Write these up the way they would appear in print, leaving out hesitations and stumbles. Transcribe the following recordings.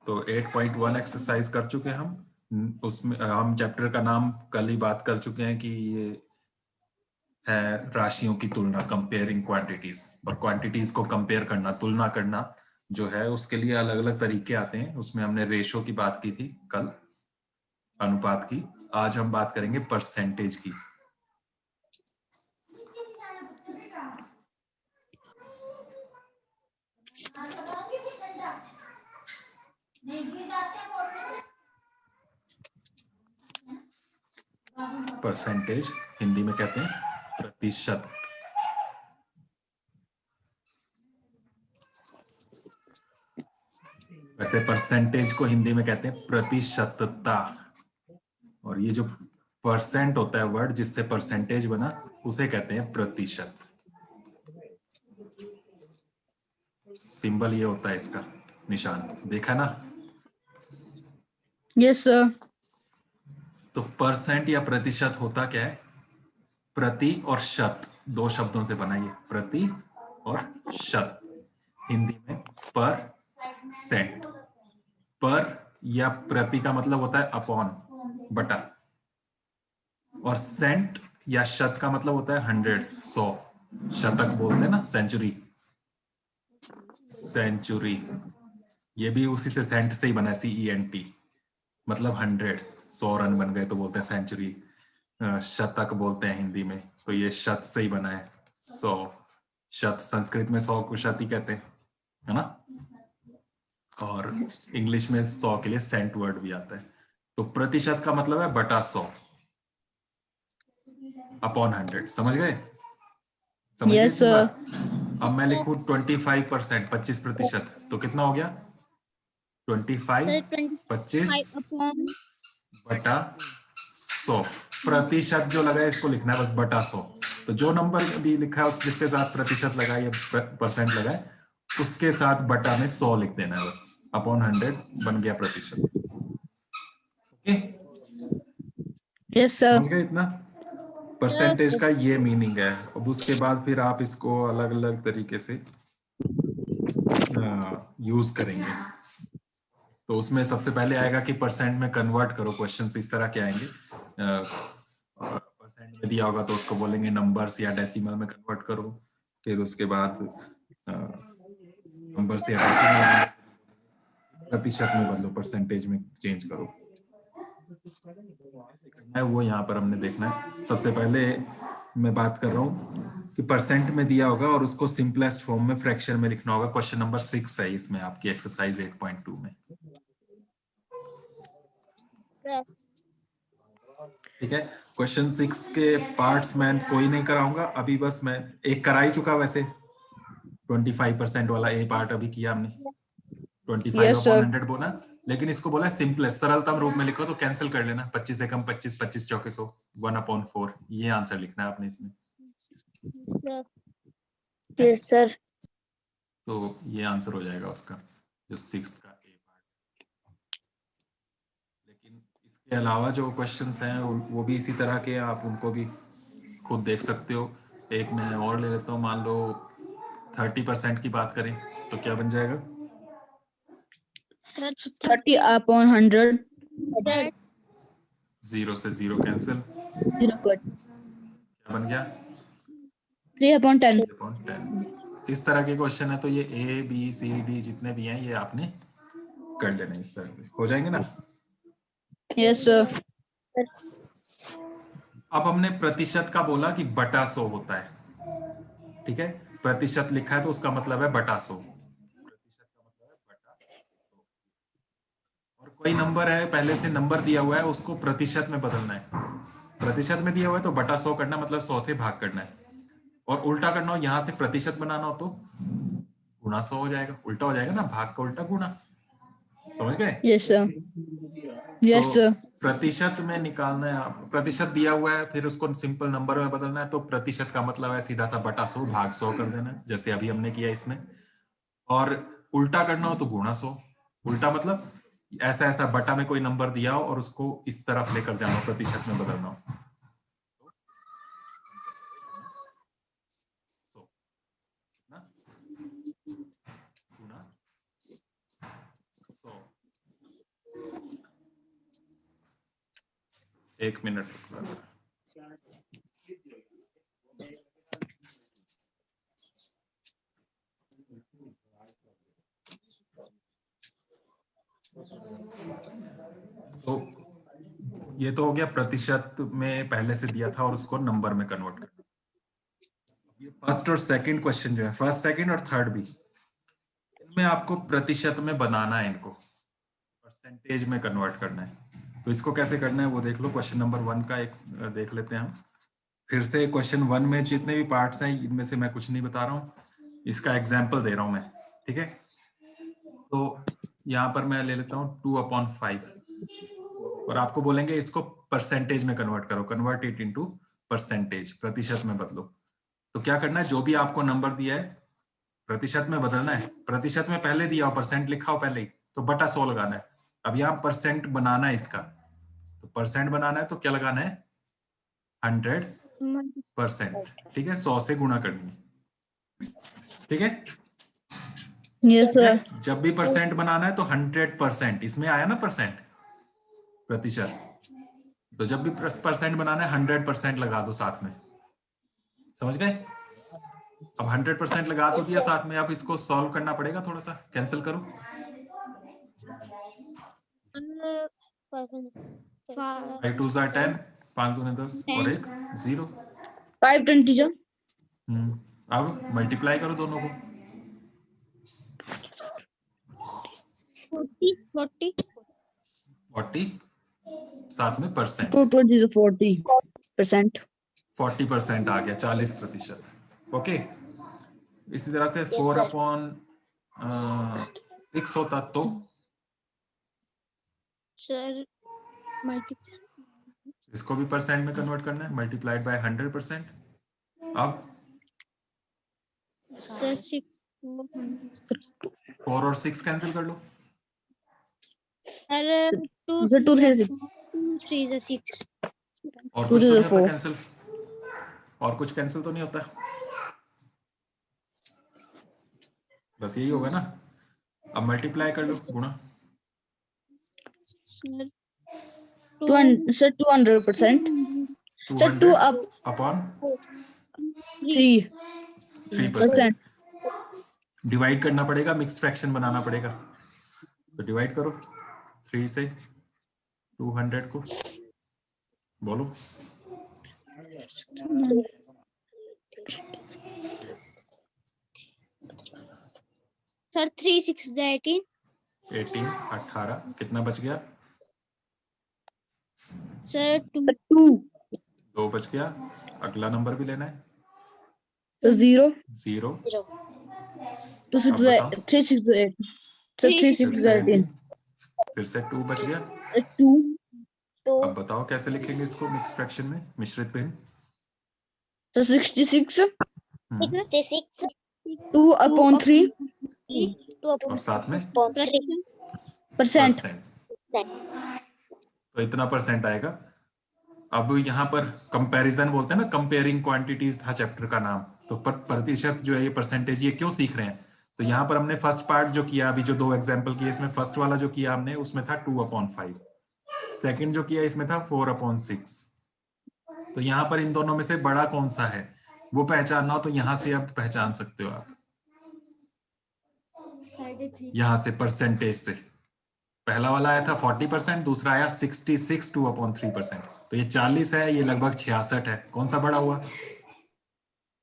तो 8.1 एक्सरसाइज कर चुके हम। उसमें हम चैप्टर का नाम कल ही बात कर चुके हैं कि ये है राशियों की तुलना, कंपेयरिंग क्वांटिटीज। और क्वांटिटीज को कंपेयर करना, तुलना करना जो है, उसके लिए अलग अलग तरीके आते हैं। उसमें हमने रेशो की बात की थी कल, अनुपात की। आज हम बात करेंगे परसेंटेज की। परसेंटेज हिंदी में कहते हैं प्रतिशत। वैसे परसेंटेज को हिंदी में कहते हैं प्रतिशतता। और ये जो परसेंट होता है वर्ड जिससे परसेंटेज बना, उसे कहते हैं प्रतिशत। सिंबल ये होता है इसका, निशान देखा ना? Yes sir. तो परसेंट या प्रतिशत होता क्या है? प्रति और शत, दो शब्दों से बना ये, प्रति और शत। हिंदी में पर सेंट। पर या प्रति का मतलब होता है अपॉन, बटा। और सेंट या शत का मतलब होता है 100, 100। शतक बोलते हैं ना, सेंचुरी। सेंचुरी ये भी उसी से, सेंट से ही बना है, CENT, मतलब 100। 100 रन बन गए तो बोलते हैं सेंचुरी। शतक बोलते हैं हिंदी में, तो ये शत से ही बना है, 100। शत संस्कृत में 100 को शत ही कहते हैं, है ना? और इंग्लिश में 100 के लिए सेंट वर्ड भी आता है। तो प्रतिशत का मतलब है बटा 100, अपॉन 100। समझ गए? समझ गए यस इतनी सर। बात? अब मैं लिखूं 25%, 25%, तो कितना हो गया? 25, 25 बटा 100। प्रतिशत जो लगा है इसको लिखना है बस बटा 100। तो जो नंबर अभी लिखा है जिसके साथ प्रतिशत लगा है या परसेंट लगा है, उसके साथ बटा में 100 लिख देना है बस। अपॉन 100 बन गया प्रतिशत। Okay, yes sir. समझ गए इतना? परसेंटेज का ये मीनिंग है। अब उसके बाद फिर आप इसको अलग अलग तरीके से यूज करेंगे। तो उसमें सबसे पहले आएगा कि परसेंट में कन्वर्ट करो। क्वेश्चंस इस तरह के आएंगे, परसेंट में दिया होगा तो उसको बोलेंगे नंबर्स या डेसिमल में कन्वर्ट करो। फिर उसके बाद नंबर्स या डेसिमल प्रतिशत में बदलो, परसेंटेज में चेंज करो। कैसे करना है वो यहाँ पर हमने देखना है। सबसे पहले मैं बात कर रहा हूँ कि परसेंट में दिया होगा और उसको सिंपलेस्ट फॉर्म में फ्रैक्शन में लिखना होगा। क्वेश्चन नंबर 6 है इसमें, आपकी एक्सरसाइज 8.2 में। ठीक है, क्वेश्चन 6 के पार्ट्स मैं कोई नहीं कराऊंगा अभी, बस मैं एक करा ही चुका। वैसे 25% वाला ए पार्ट अभी किया हमने, 25 यस अपॉन सर। 100 बोला। लेकिन इसको बोला सिंपलेस्ट, सरलतम रूप में लिखो तो कैंसिल कर लेना। 25 से कम 25, 25 चौके 100, 1/4। ये आंसर लिखना है आपने इसमें। Yes sir. तो ये आंसर हो जाएगा उसका, जो 6th का ए पार्ट। लेकिन इसके अलावा जो क्वेश्चंस हैं वो भी इसी तरह के, आप उनको भी खुद देख सकते हो। एक मैं और ले लेता हूँ, मान लो 30% की बात करें तो क्या बन जाएगा? 30/100। 0 से 0 कैंसिल, 0 कट। क्या बन गया? 3/10। 3/10। इस तरह के क्वेश्चन है तो ये ABCD जितने भी हैं ये आपने कर लेना, इस तरह से हो जाएंगे ना। Yes sir. अब हमने प्रतिशत का बोला कि बटा 100 होता है, ठीक है? प्रतिशत लिखा है तो उसका मतलब है बटा 100। प्रतिशत का मतलब है बटा 100। और कोई नंबर है, पहले से नंबर दिया हुआ है, उसको प्रतिशत में बदलना है। प्रतिशत में दिया हुआ है तो बटा 100 करना, मतलब 100 से भाग करना है। और उल्टा करना हो, यहां से प्रतिशत बनाना हो तो गुणा 100 हो जाएगा। उल्टा हो जाएगा ना, भाग का उल्टा गुणा। समझ गए? Yes sir. तो यस सर। प्रतिशत में निकालना है, प्रतिशत दिया हुआ है, फिर उसको सिंपल नंबर में बदलना है। तो प्रतिशत का मतलब है सीधा सा बटा 100 भाग 100 कर देना है, जैसे अभी हमने किया इसमें। और उल्टा करना हो तो गुणा 100। उल्टा मतलब ऐसा ऐसा बटा में कोई नंबर दिया हो और उसको इस तरफ लेकर जाना हो, प्रतिशत में बदलना हो। एक मिनट रुकना। तो ये तो हो गया प्रतिशत में पहले से दिया था और उसको नंबर में कन्वर्ट करना। ये फर्स्ट और सेकंड क्वेश्चन जो है, फर्स्ट सेकंड और थर्ड भी, इनमें आपको प्रतिशत में बनाना है, इनको परसेंटेज में कन्वर्ट करना है। तो इसको कैसे करना है वो देख लो। क्वेश्चन नंबर 1 का एक देख लेते हैं हम फिर से। क्वेश्चन 1 में जितने भी पार्ट्स हैं इनमें से मैं कुछ नहीं बता रहा हूँ, इसका एग्जाम्पल दे रहा हूं मैं, ठीक है। तो यहाँ पर मैं ले लेता हूँ 2/5 और आपको बोलेंगे इसको परसेंटेज में कन्वर्ट करो, कन्वर्ट इट इनटू परसेंटेज, प्रतिशत में बदलो। तो क्या करना है, जो भी आपको नंबर दिया है प्रतिशत में बदलना है। प्रतिशत में पहले दिया हो, परसेंट लिखा हो पहले ही, तो बटा 100 लगाना है। अब यहाँ परसेंट बनाना है इसका, तो परसेंट बनाना है तो क्या लगाना है, 100%, ठीक है, 100 से गुणा करनी है, ठीक है। Yes, sir. जब भी परसेंट बनाना है तो 100%, इसमें आया ना परसेंट, प्रतिशत, तो जब भी परसेंट बनाना है 100% लगा दो साथ में, समझ गए। अब 100% लगा तो दिया साथ में, अब इसको सॉल्व करना पड़ेगा, थोड़ा सा कैंसिल करो। 5 2 10, 5 दूने 10 और 1 0। 520 sir. अब मल्टीप्लाई करो दोनों को। 40 साथ में परसेंट, 220 is 40%. 40% आ गया, 40%। ओके, इसी तरह से 4/6 होता तो सर इसको भी परसेंट में कन्वर्ट करना है, मल्टीप्लाइड बाय 100%। अब सर 4 और 6 कैंसिल कर लो। सर 2 2 3 6. 3 is 6 और 2 कुछ तो 2 नहीं होता 4. कैंसिल, और कुछ कैंसिल तो नहीं होता, बस यही होगा ना। अब मल्टीप्लाई कर लो, गुणा। सर 200%. Sir, 2 up 3%. 3%। डिवाइड करना पड़ेगा, मिक्स फ्रैक्शन बनाना पड़ेगा, तो डिवाइड करो 3 से 200 को, बोलो। सर 3 6 is 18 18 कितना बच गया, सर 2 2 बच गया। अगला नंबर भी लेना है, 0 0। 2 6 अब बताओ, 3 6 8. Sir, 3 फिर 6 से 18. फिर से 2 बच गया। 2 अब बताओ कैसे लिखेंगे इसको मिक्स फ्रैक्शन में, मिश्रित भिन्न। so 66. 66 2/3 और साथ में percent. तो इतना परसेंट आएगा। अब यहाँ पर कंपैरिजन बोलते हैं ना, कंपेयरिंग क्वांटिटीज था चैप्टर का नाम, तो प्रतिशत जो है ये परसेंटेज, ये क्यों सीख रहे हैं, तो यहाँ पर हमने फर्स्ट पार्ट जो किया, अभी जो 2 एग्जांपल किए, इसमें फर्स्ट वाला जो किया हमने उसमें था 2/5, सेकंड जो किया इसमें था 4/6। तो यहाँ पर इन दोनों में से बड़ा कौन सा है वो पहचानना हो तो यहाँ से अब पहचान सकते हो आप, यहाँ से परसेंटेज से। पहला वाला आया था 40%, दूसरा आया 66 2/3%, तो ये 40 है, ये लगभग 66 है, कौन सा बड़ा हुआ।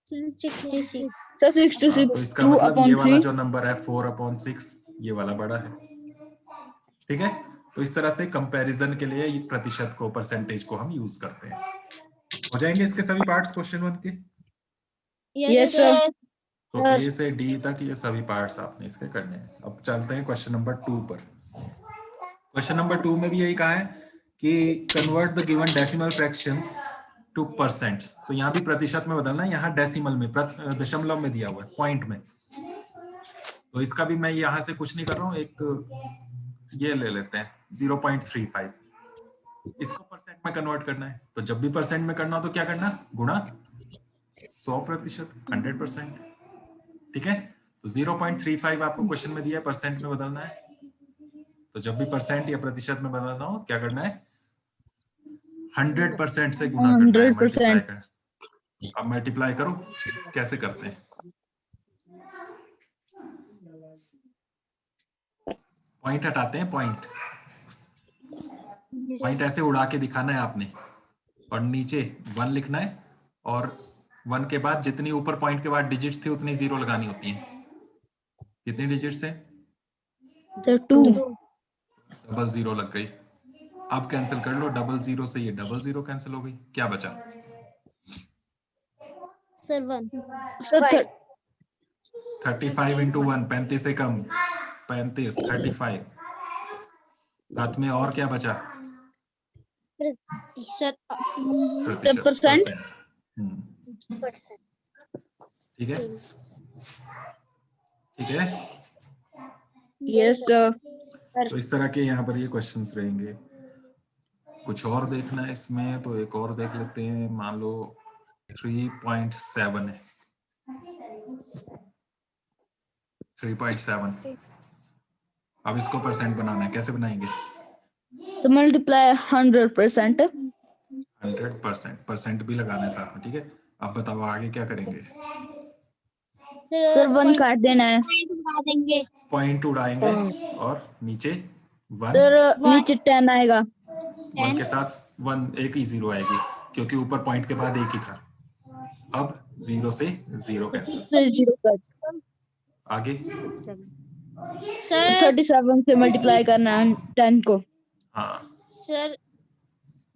66 So 66 तो इसका मतलब ये वाला 2/3. जो नंबर है 4/6 ये वाला बड़ा है, ठीक है। तो इस तरह से कंपैरिजन के लिए प्रतिशत को, परसेंटेज को हम यूज करते हैं। हो जाएंगे इसके सभी पार्ट्स क्वेश्चन 1 के। Yes, sir. तो ए से डी तक ये सभी पार्ट्स आपने इसके करने हैं। अब चलते हैं क्वेश्चन नंबर 2 पर। क्वेश्चन नंबर 2 में भी यही कहा है कि convert the given decimal fractions to percents. तो यहाँ भी प्रतिशत में बदलना है, यहाँ डेसिमल में, दशमलव में दिया हुआ है, पॉइंट में। तो इसका भी मैं यहाँ से कुछ नहीं कर रहा हूँ, एक ये ले लेते हैं 0.35, इसको परसेंट में कन्वर्ट करना है। तो जब भी परसेंट में करना हो तो क्या करना, गुणा 100%, 100%, ठीक है। तो 0.35 आपको क्वेश्चन में दिया है, परसेंट में बदलना है। तो जब भी परसेंट या प्रतिशत में बदलना हो क्या करना है, 100% से गुना करना है, 100%. मल्टीप्लाई करना। अब मल्टीप्लाई करो, कैसे करते हैं? पॉइंट हटाते हैं, पॉइंट ऐसे उड़ा के दिखाना है आपने, और नीचे 1 लिखना है, और 1 के बाद जितनी ऊपर पॉइंट के बाद डिजिट्स थी उतनी 0 लगानी होती है। कितनी डिजिट्स है? So 2. डबल 0 लग गई। अब कैंसिल कर लो, डबल 0 से ये डबल 0 कैंसिल हो गई, क्या बचा? सर 1. So 35 इंटू 1, 35 से कम, 35, 35। साथ में और क्या बचा? प्रतिशत. प्रतिशत, percent. परसेंट। ठीक है, ठीक है। Yes sir. तो इस तरह के यहाँ पर ये क्वेश्चंस रहेंगे। कुछ और देखना है इसमें तो एक और देख लेते हैं। मान लो 3.7 है, 3.7। अब इसको परसेंट बनाना है, कैसे बनाएंगे? So multiply 100%. 100%, परसेंट भी लगाना है साथ में, ठीक है। अब बताओ आगे क्या करेंगे? सर 1 काट देना है। बता देंगे. पॉइंट उड़ाएंगे और नीचे 1, सर नीचे 10 आएगा। 1 के साथ 1 एक ही 0 आएगी, क्योंकि ऊपर पॉइंट के बाद एक ही था। अब 0 से 0 कैंसिल। से 0 कट। आगे सर 37 से मल्टीप्लाई करना है 10 को। हाँ, सर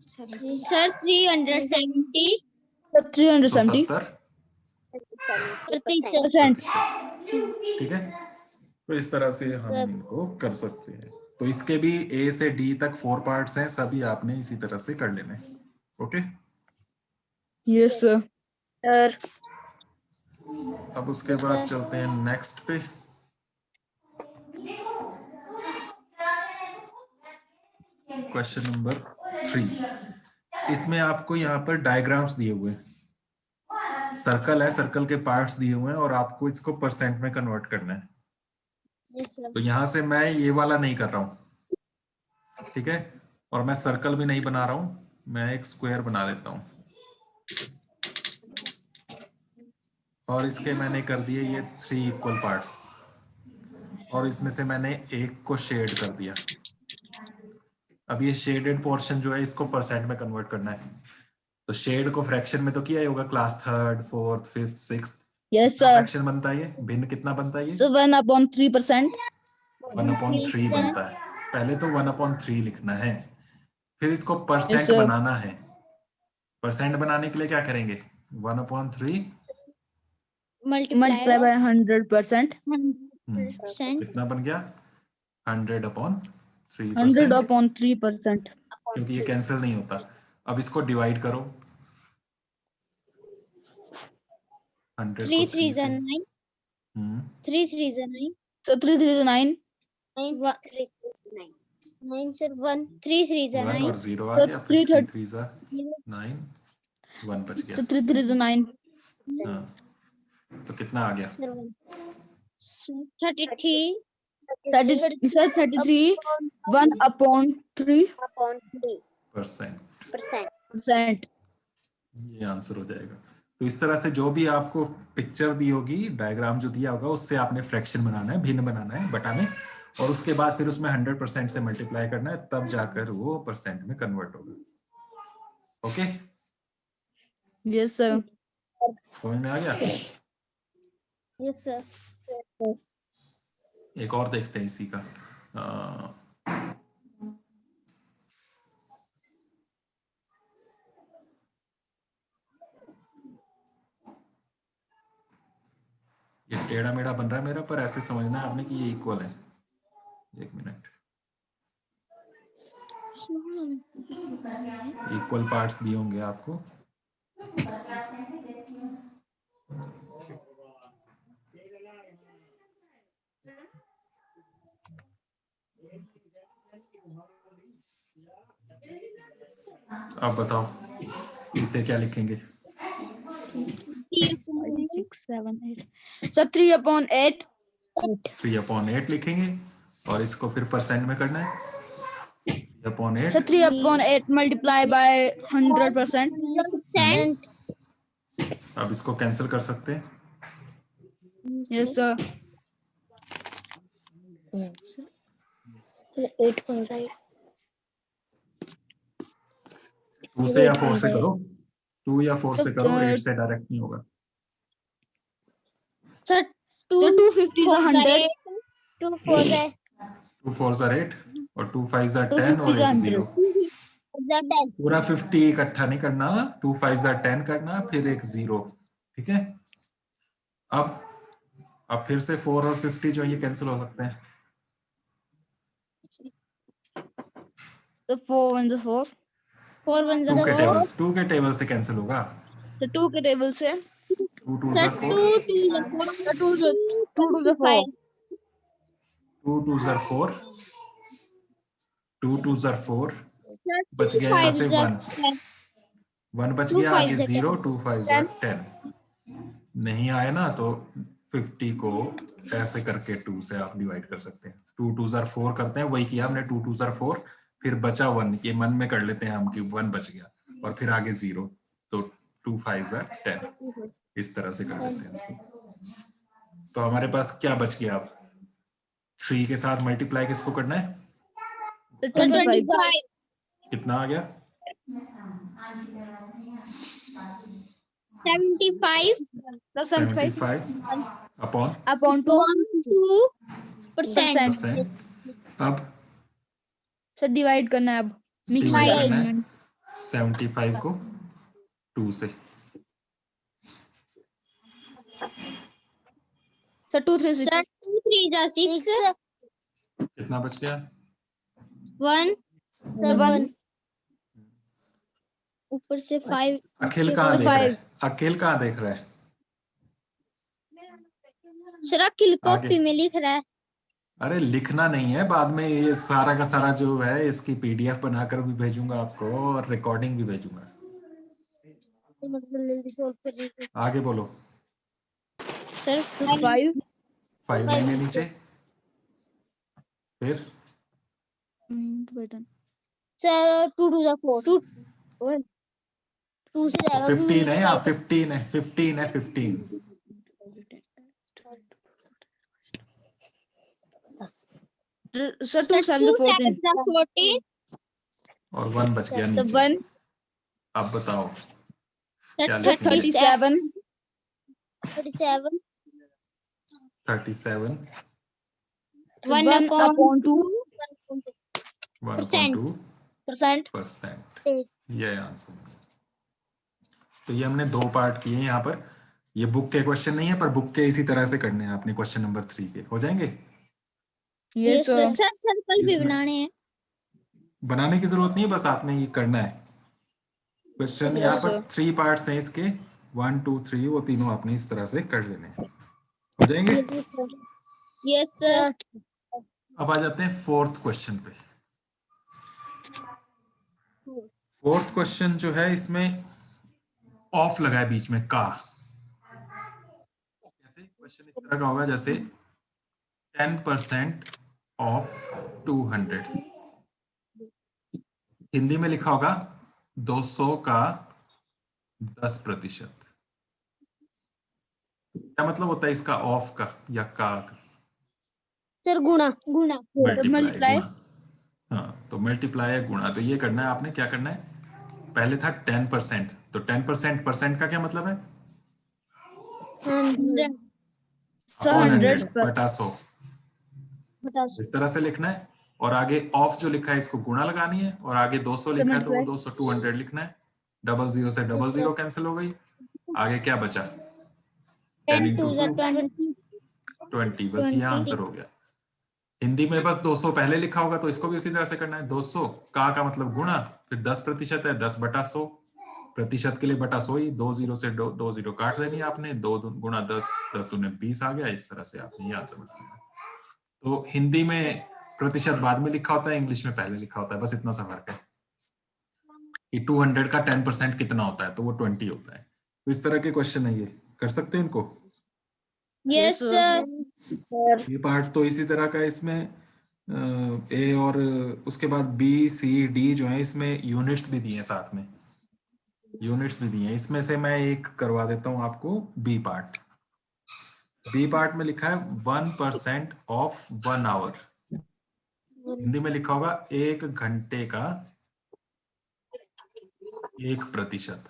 370 So 370 प्रतिशत. ठीक है। तो इस तरह से हम इनको कर सकते हैं। तो इसके भी A से D तक 4 पार्ट्स हैं, सभी आपने इसी तरह से कर लेने। Okay, Yes sir. सर अब उसके बाद चलते हैं नेक्स्ट पे। Question number 3। इसमें आपको यहाँ पर डायग्राम्स दिए हुए हैं, सर्कल है, सर्कल के पार्ट्स दिए हुए हैं और आपको इसको परसेंट में कन्वर्ट करना है। तो यहां से मैं ये वाला नहीं कर रहा हूं, ठीक है, और मैं सर्कल भी नहीं बना रहा हूं, मैं एक स्क्वायर बना लेता हूं। और इसके मैंने कर दिए ये 3 इक्वल पार्ट्स, और इसमें से मैंने एक को शेड कर दिया। अब ये शेडेड पोर्शन जो है इसको परसेंट में कन्वर्ट करना है। तो शेड को फ्रैक्शन में तो किया ही होगा, class 3rd 4th 5th 6th। Yes sir. Fraction बनता है ये, भिन्न कितना बनता है ये? So 1/3%. 1/3 बनता है। पहले तो 1/3 लिखना है, फिर इसको परसेंट Yes sir. बनाना है। परसेंट बनाने के लिए क्या करेंगे? 1/3 Multiply by 100%. कितना बन गया? 100/3%, 100/3%. क्योंकि ये कैंसिल नहीं होता। अब इसको डिवाइड करो, 100 3 को 3 3 से। 9. 3 3 9. So 3 3 is 9. 9 sir 1 3 3 1 9. और 0 आ So गया, 3 फिर 3 3 9, 1 बच गया। So 3 3 is 9. हाँ, तो कितना आ गया? 33. 33 1/3%. ये आंसर हो जाएगा। तो इस तरह से जो भी आपको पिक्चर दी होगी, डायग्राम जो दिया होगा, उससे आपने फ्रैक्शन बनाना है, भिन्न बनाना है, बटाने, और उसके बाद फिर उसमें 100% से मल्टीप्लाई करना है, तब जाकर वो परसेंट में कन्वर्ट होगा। Okay, Yes sir. समझ में आ गया? Yes sir. एक और देखते हैं इसी का। ये टेढ़ा मेढ़ा बन रहा है मेरा, पर ऐसे समझना है आपने कि ये इक्वल है। एक मिनट, इक्वल पार्ट्स दिए होंगे आपको। अब बताओ इसे क्या लिखेंगे? 5 6 7 8. So 3/8. 3/8 लिखेंगे, और इसको फिर परसेंट में करना है। Upon eight. So 3/8 multiply by 100%. अब इसको कैंसिल कर सकते हैं। Yes sir. 8 कौन सा है? 2 से या 4 से करो, 2 या 4 से करो, 8 से डायरेक्ट नहीं होगा। Sir So 250 is 100. 2 4 है 2 4s are 8 और 2 5s are 10 250 और is एक 100. 0। 10 पूरा 50 इकट्ठा नहीं करना, 2 5s are 10 करना, फिर एक 0। ठीक है। अब फिर से 4 और 50 जो ये कैंसिल हो सकते हैं। So 4 1 is 4. 4 1 2 के टेबल, 2 के टेबल से कैंसिल होगा। So 2 के टेबल से 2 2s are 4, 2 to the 4. 2 2s are 4, 2 2s are 4, बच गया यहाँ से 1 बच गया, आगे 0, 2 5s are 10। नहीं आए ना तो 50 को ऐसे करके 2 से आप डिवाइड कर सकते हैं। 2 2s are 4 करते हैं, वही किया हमने, 2 2s are 4, फिर बचा 1, ये मन में कर लेते हैं हम कि 1 बच गया, और फिर आगे 0, तो 2 5s are 10, इस तरह से कर लेते हैं इसको। तो हमारे पास क्या बच गया अब? 3 के साथ मल्टीप्लाई किसको करना है? So 25. कितना आ गया? 75 So 75 अपॉन 2%। अब So divide करना है अब. Mix डिवाइड करना करना है. है 75 को 2 से। So 2 3 6. सर 2 3 जा 6 कितना बच गया? 1 7 ऊपर से 5। अखिल कहाँ देख रहा है? अखिल कहाँ देख रहा है? सर अखिल आगे। कॉपी में लिख रहा है। अरे लिखना नहीं है, बाद में ये सारा का सारा जो है इसकी पीडीएफ बनाकर भी भेजूंगा आपको और रिकॉर्डिंग भी भेजूंगा। आगे बोलो। सर 5. 5 लेंगे नीचे, फिर सर 2 2 जा 4 2 से जाएगा 15 है, या 15 है, 15 है, 15। So 2 7 14. और 1 बच गया So नीचे। 1 अब बताओ क्या सर लिखेंगे? 37. 37 37 1/2 1.2%। ये आंसर। तो ये हमने 2 पार्ट किए यहाँ पर। ये बुक के क्वेश्चन नहीं है, पर बुक के इसी तरह से करने हैं आपने। क्वेश्चन नंबर 3 के हो जाएंगे। Yes sir. सर सर्कल भी बनाने हैं। बनाने की जरूरत नहीं है, बस आपने ये करना है। क्वेश्चन यहाँ पर 3 पार्ट्स हैं इसके, 1 2 3, वो तीनों आपने इस तरह से कर लेने हैं। हो जाएंगे। Yes sir. अब आ जाते हैं 4th क्वेश्चन पे। 4th क्वेश्चन जो है, इसमें ऑफ लगा है बीच में का। कैसे? क्वेश्चन इस तरह का होगा जैसे 10% ऑफ 200। हिंदी में लिखा होगा 200 का 10%। क्या मतलब होता है इसका ऑफ का या का? सर गुणा मल्टीप्लाई, गुणा। हाँ, तो मल्टीप्लाई है, गुणा। तो ये करना है आपने। क्या करना है? पहले था 10%, तो 10% परसेंट का क्या मतलब है? 100 100 बटा 100, इस तरह से लिखना है। और आगे ऑफ जो लिखा है इसको गुणा लगानी है, और आगे 200 लिखा है तो वो 200 200 लिखना है। 00 से 00 कैंसिल हो गई। आगे क्या बचा? 10 into 2 20। बस ये आंसर हो गया। हिंदी में बस 200 पहले लिखा होगा, तो इसको भी उसी तरह से करना है। 200 का मतलब गुणा, फिर 10% है, 10 बटा 100। प्रतिशत के लिए बटा 100 ही, 20 से 20 काट लेनी है आपने। 2 गुणा 10, 10 दूने 20 आ गया। इस तरह से आपने ये आंसर बनाना है। तो हिंदी में प्रतिशत बाद में लिखा होता है, इंग्लिश में पहले लिखा होता है। बस इतना सा फर्क है कि 200 का 10% कितना होता है, तो वो 20 होता है। तो इस तरह के क्वेश्चन है, ये कर सकते हैं इनको। Yes sir. ये पार्ट तो इसी तरह का है। इसमें ए और उसके बाद बी सी डी जो है इसमें यूनिट्स भी दिए हैं, साथ में यूनिट्स भी दिए हैं। इसमें से मैं एक करवा देता हूं आपको, बी पार्ट। बी पार्ट में लिखा है 1% ऑफ 1 आवर। हिंदी में लिखा होगा 1 घंटे का 1%।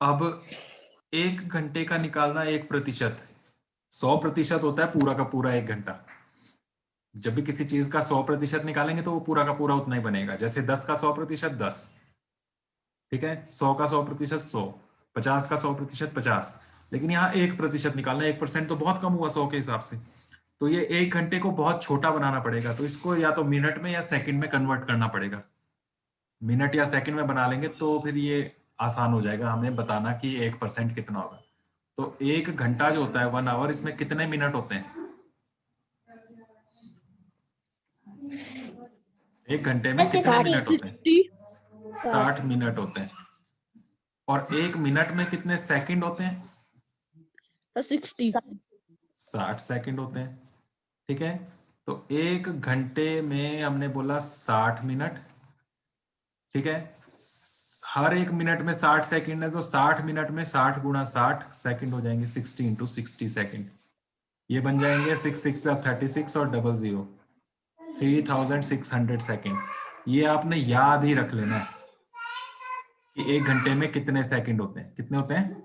अब 1 घंटे का निकालना 1%, 100% होता है पूरा का पूरा 1 घंटा। जब भी किसी चीज का 100% निकालेंगे तो वो पूरा का पूरा उतना ही बनेगा। जैसे 10 का 100% 10, ठीक है, 100 का 100% 100, 50 का 100% 50। लेकिन यहाँ 1% निकालना, 1% तो बहुत कम हुआ 100 के हिसाब से। तो ये 1 घंटे को बहुत छोटा बनाना पड़ेगा, तो इसको या तो मिनट में या सेकंड में कन्वर्ट करना पड़ेगा। मिनट या सेकंड में बना लेंगे तो फिर ये आसान हो जाएगा हमें बताना कि 1% कितना होगा। तो 1 घंटा जो होता है 1 आवर, इसमें कितने मिनट होते हैं? 1 घंटे में कितने मिनट होते हैं? 60 मिनट होते हैं। और 1 मिनट में कितने सेकंड होते हैं? 60। 60 सेकंड होते हैं, ठीक है। तो 1 घंटे में हमने बोला 60 मिनट, ठीक है। हर 1 मिनट में 60 सेकंड है, तो 60 मिनट में 60 गुणा 60 सेकंड हो जाएंगे, 60 इंटू 60 सेकंड। ये बन जाएंगे 6 6 36 और 00 3600 सेकंड। ये आपने याद ही रख लेना है कि 1 घंटे में कितने सेकंड होते हैं। कितने होते हैं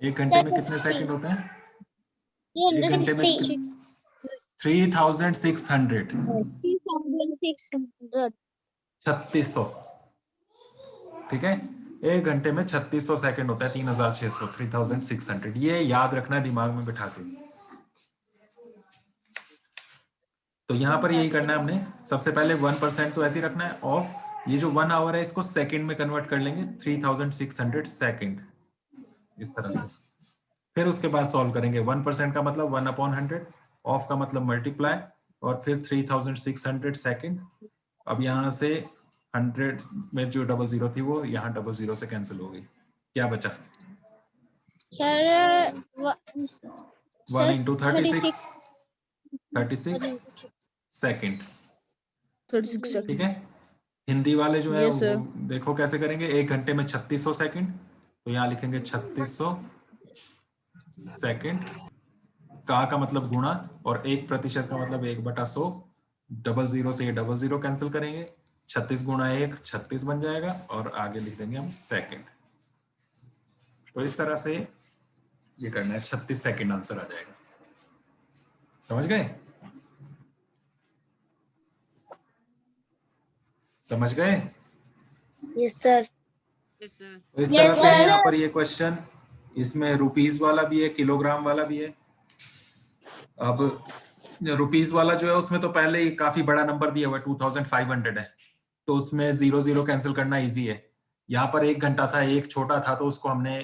1 घंटे में? कितने सेकंड होते हैं 1 घंटे में? 3600, 3600, ठीक है। 1 घंटे में 3600 सेकंड होता है, 3600, 3600। ये याद रखना है, दिमाग में बिठा के। तो यहां पर यही करना है हमने। सबसे पहले 1% तो ऐसे ही रखना है ऑफ। ये जो 1 आवर है इसको सेकंड में कन्वर्ट कर लेंगे, 3600 सेकंड, इस तरह से। फिर उसके बाद सॉल्व करेंगे। 1% का मतलब 1/100, ऑफ का मतलब मल्टीप्लाई, और फिर 3600 सेकंड। अब यहाँ से 100 में जो 00 थी वो यहाँ 00 से कैंसिल हो गई। क्या बचा? सर 1 इंटू 36 सेकंड, 36 ठीक सेकंड। है। हिंदी वाले जो है Yes, वो sir. देखो कैसे करेंगे। 1 घंटे में 3600 सेकंड, तो यहाँ लिखेंगे 3600 सेकंड। का मतलब गुणा, और 1% का मतलब 1/100। 00 से ये 00 कैंसिल करेंगे, 36 गुणा 1 36 बन जाएगा, और आगे लिख देंगे हम सेकंड। तो इस तरह से ये करना है, 36 सेकंड आंसर आ जाएगा। समझ गए? समझ गए? Yes sir. तो इस तरह से यहाँ पर ये क्वेश्चन, इसमें रुपीस वाला भी है, किलोग्राम वाला भी है। अब रुपीस वाला जो है उसमें तो पहले ही काफी बड़ा नंबर दिया हुआ है, 2500 है, तो उसमें 00 कैंसिल करना इजी है। यहाँ पर 1 घंटा था, एक छोटा था, तो उसको हमने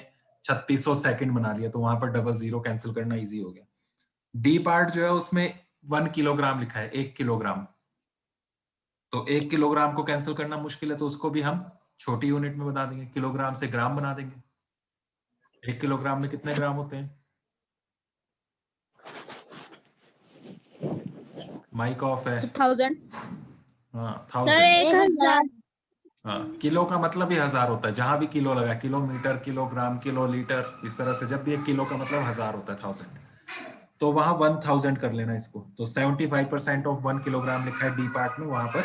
3600 सेकंड बना लिया, तो वहां पर 00 कैंसिल करना इजी हो गया। डी पार्ट जो है उसमें 1 किलोग्राम लिखा है, 1 किलोग्राम। तो 1 किलोग्राम को कैंसिल करना मुश्किल है, तो उसको भी हम छोटी यूनिट में बना देंगे, किलोग्राम से ग्राम बना देंगे। 1 किलोग्राम में कितने ग्राम होते हैं? माइक ऑफ है। 1000। हाँ, सर 1000। 1000। हाँ, किलो का मतलब भी 1000 होता है, जहां भी किलो लगा, किलोमीटर, किलोग्राम, किलो लीटर, इस तरह से जब भी एक किलो का मतलब 1000 होता है, 1000। तो वहां 1000 कर लेना इसको। तो 75% ऑफ 1 किलोग्राम लिखा है डी पार्ट में, वहां पर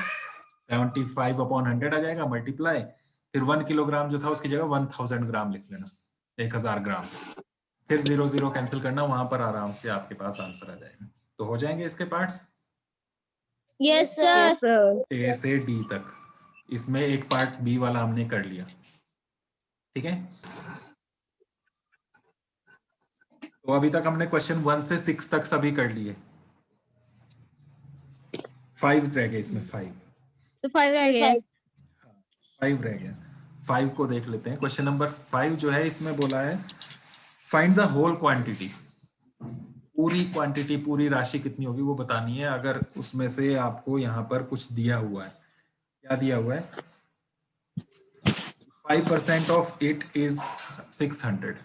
75/100 आ जाएगा, मल्टीप्लाई। फिर 1 किलोग्राम जो था उसकी जगह 1000 ग्राम लिख लेना, 1000 ग्राम। फिर 00 कैंसिल करना, वहां पर आराम से आपके पास आंसर आ जाएगा। तो हो जाएंगे इसके parts yes Yes, sir. sir. ए से डी तक। इसमें एक पार्ट बी वाला हमने कर लिया, ठीक है। तो अभी तक हमने क्वेश्चन 1 से 6 तक सभी कर लिए। 5 रह गए इसमें, 5 तो 5 रह गया। 5 रह गया। 5 को देख लेते हैं। क्वेश्चन नंबर 5 जो है इसमें बोला है फाइंड द होल क्वांटिटी। पूरी क्वांटिटी, पूरी राशि कितनी होगी वो बतानी है। अगर उसमें से आपको यहाँ पर कुछ दिया हुआ है, क्या दिया हुआ है? 5% ऑफ इट इज 600,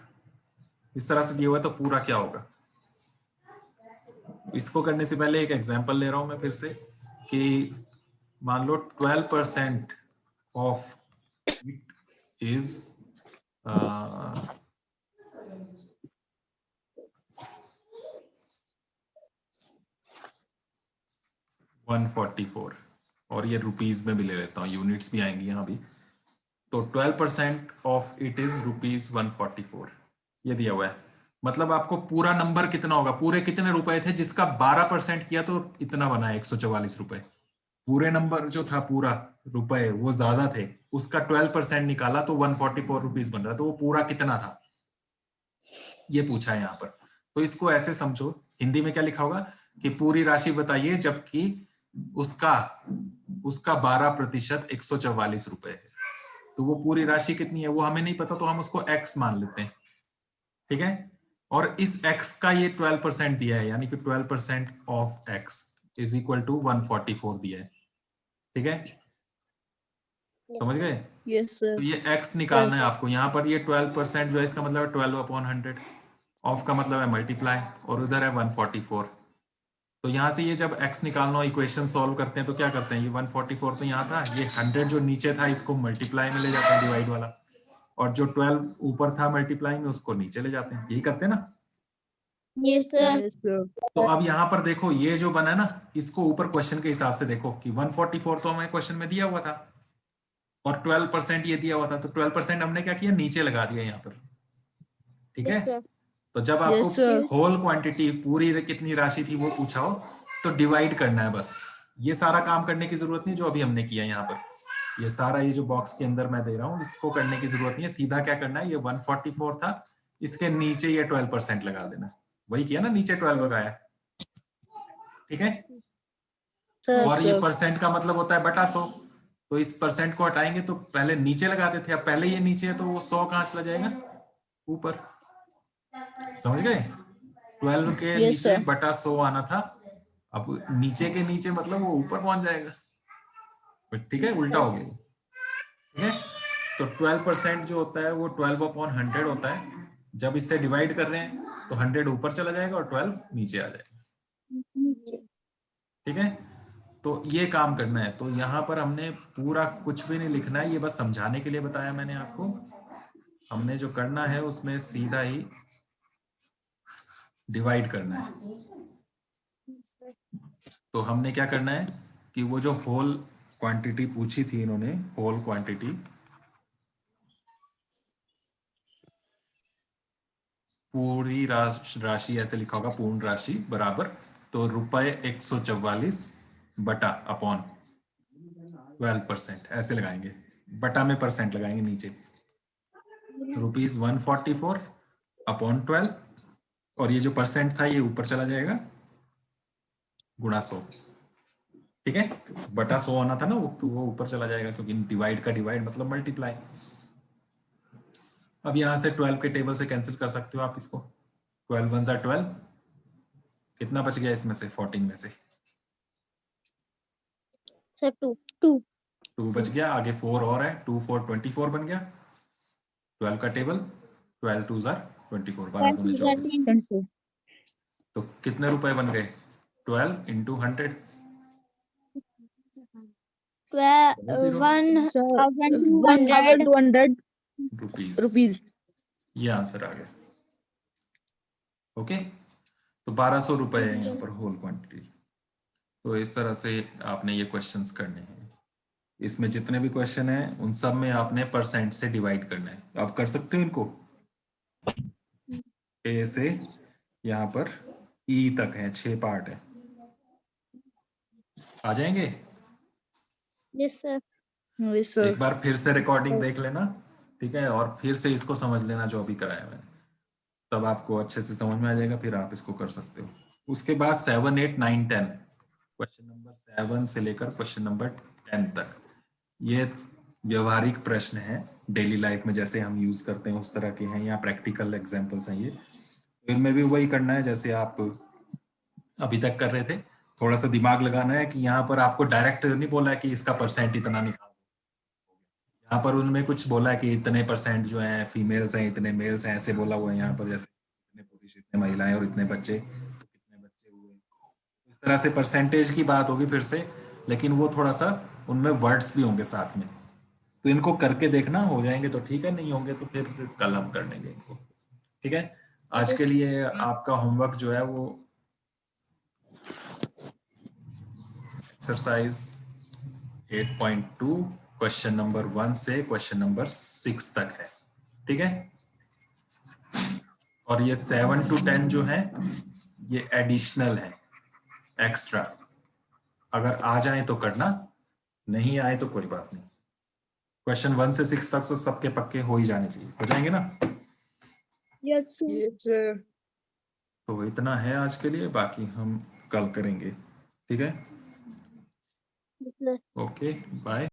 इस तरह से दिया हुआ है तो पूरा क्या होगा। इसको करने से पहले एक एग्जांपल ले रहा हूं मैं फिर से कि मान लो 12% ऑफ इट इज 144, और ये रुपीज में भी ले लेता हूँ, यूनिट्स भी आएंगी यहाँ भी। तो 12% ऑफ इट इज रुपीज 144, ये दिया हुआ है। मतलब आपको पूरा नंबर कितना होगा, पूरे कितने रुपए थे जिसका 12% किया तो इतना बना है 144 रुपए। पूरे नंबर जो था पूरा रुपए वो ज्यादा थे, उसका 12% निकाला तो 144 रुपीज बन रहा, तो वो पूरा कितना था ये पूछा है यहाँ पर। तो इसको ऐसे समझो, हिंदी में क्या लिखा होगा कि पूरी राशि बताइए जबकि उसका उसका 12% 144 रुपए है। तो वो पूरी राशि कितनी है वो हमें नहीं पता, तो हम उसको x मान लेते हैं, ठीक है। और इस x का ये 12% दिया है, यानी कि 12% of x is equal to 144 दिया है, ठीक है। समझ गए। यस तो सर। ये x निकालना है आपको। यहाँ पर ये 12% जो है इसका मतलब है 12/100, ऑफ का मतलब है मल्टीप्लाई, और उधर है 144। तो यहाँ से ये जब x निकालना हो, इक्वेशन सॉल्व करते हैं तो क्या करते हैं, ये 144 तो यहाँ था, ये 100 जो नीचे था इसको मल्टीप्लाई में ले जाते हैं, डिवाइड वाला, और जो 12 ऊपर था मल्टीप्लाई में उसको नीचे ले जाते हैं, यही करते हैं ना। Yes sir. Yes sir. तो अब यहाँ पर देखो ये जो बना है ना, इसको ऊपर क्वेश्चन के हिसाब से देखो कि 144 तो हमें क्वेश्चन में दिया हुआ था और 12% ये दिया हुआ था, तो 12% हमने क्या किया, नीचे लगा दिया यहाँ पर, ठीक है। Yes sir. तो जब आपको यस सर। होल क्वांटिटी पूरी कितनी राशि थी वो पूछा हो तो डिवाइड करना है बस। ये सारा काम करने की जरूरत नहीं जो अभी हमने किया यहाँ पर, ये सारा ये जो बॉक्स के अंदर मैं दे रहा हूँ इसको करने की जरूरत नहीं है। सीधा क्या करना है, ये 144 था, इसके नीचे ये 12% लगा देना, वही किया ना, नीचे 12 लगाया, ठीक है। सर। और ये परसेंट का मतलब होता है बटा 100, तो इस परसेंट को हटाएंगे तो पहले नीचे लगाते थे, अब पहले ये नीचे है तो वो 100 कहाँ चला जाएगा, ऊपर। समझ गए। 12 के यस नीचे सर। बटा 100 आना था, अब नीचे के नीचे मतलब वो ऊपर पहुंच जाएगा, ठीक है, उल्टा हो गया, ठीक है। तो 12% जो होता है वो 12/100 होता है। जब इससे डिवाइड कर रहे हैं तो 100 ऊपर चला जाएगा और 12 नीचे आ जाएगा, ठीक है। तो ये काम करना है। तो यहाँ पर हमने पूरा कुछ भी नहीं लिखना है, ये बस समझाने के लिए बताया मैंने आपको। हमने जो करना है उसमें सीधा ही डिवाइड करना है। तो हमने क्या करना है कि वो जो होल क्वांटिटी पूछी थी इन्होंने, होल क्वांटिटी, पूरी राशि ऐसे लिखा होगा, पूर्ण राशि बराबर, तो रुपए 144 बटा अपॉन 12% ऐसे लगाएंगे, बटा में परसेंट लगाएंगे नीचे, रुपीज 144 अपॉन 12, और ये जो परसेंट था ये ऊपर चला जाएगा, गुणा 100, ठीक है। बटा 100 आना था ना वो, तो वो ऊपर चला जाएगा क्योंकि डिवाइड का डिवाइड मतलब मल्टीप्लाई। अब यहां से 12 के टेबल से कैंसिल कर सकते हो आप इसको, 12 1 12, कितना बच गया इसमें से, 14 में से सर 2 बच गया, आगे 4 और है, 2 4 24 बन गया। 12 का टेबल, 12 2 24, 12 दूनी 24, तो कितने रुपए बन गए, 12 इंटू 100, 1200 रुपीज, रुपीज। ये आंसर आ गया, ओके। तो 1200 रुपए है यहाँ पर होल क्वांटिटी। तो इस तरह से आपने ये क्वेश्चंस करने हैं। इसमें जितने भी क्वेश्चन हैं उन सब में आपने परसेंट से डिवाइड करना है। आप कर सकते हो इनको, ए से यहाँ पर ई तक है, 6 पार्ट है, आ जाएंगे। Yes sir. Yes sir. एक बार फिर से रिकॉर्डिंग देख लेना, ठीक है, और फिर से इसको समझ लेना जो भी कराया मैंने, तब आपको अच्छे से समझ में आ जाएगा, फिर आप इसको कर सकते हो। उसके बाद 7 8 9 10, क्वेश्चन नंबर 7 से लेकर क्वेश्चन नंबर 10 तक, ये व्यवहारिक प्रश्न है, डेली लाइफ में जैसे हम यूज करते हैं उस तरह के हैं, या प्रैक्टिकल एग्जांपल्स हैं ये। इनमें भी वही करना है जैसे आप अभी तक कर रहे थे, थोड़ा सा दिमाग लगाना है कि यहाँ पर आपको डायरेक्ट नहीं बोला है कि इसका परसेंट इतना निकाल, यहाँ पर उनमें कुछ बोला है कि इतने परसेंट जो है फीमेल्स हैं, इतने मेल्स हैं, ऐसे बोला हुआ है यहाँ पर, जैसे पुरुष, इतने महिलाएं और इतने बच्चे, तो कितने बच्चे हुए। इस तरह से परसेंटेज की बात होगी फिर से, लेकिन वो थोड़ा सा उनमें वर्ड्स भी होंगे साथ में। तो इनको करके देखना, हो जाएंगे तो ठीक है, नहीं होंगे तो फिर कल हम कर लेंगे इनको। ठीक है, आज के लिए आपका होमवर्क जो है वो एक्सरसाइज 8.2 क्वेश्चन नंबर 1 से क्वेश्चन नंबर 6 तक है। ठीक है, और ये 7 to 10 जो है ये एडिशनल है, एक्स्ट्रा। अगर आ जाए तो करना, नहीं आए तो कोई बात नहीं। क्वेश्चन 1 से 6 तक तो सबके पक्के हो ही जाने चाहिए, हो जाएंगे ना। यस तो इतना है आज के लिए, बाकी हम कल करेंगे। ठीक है, सर। Okay, bye.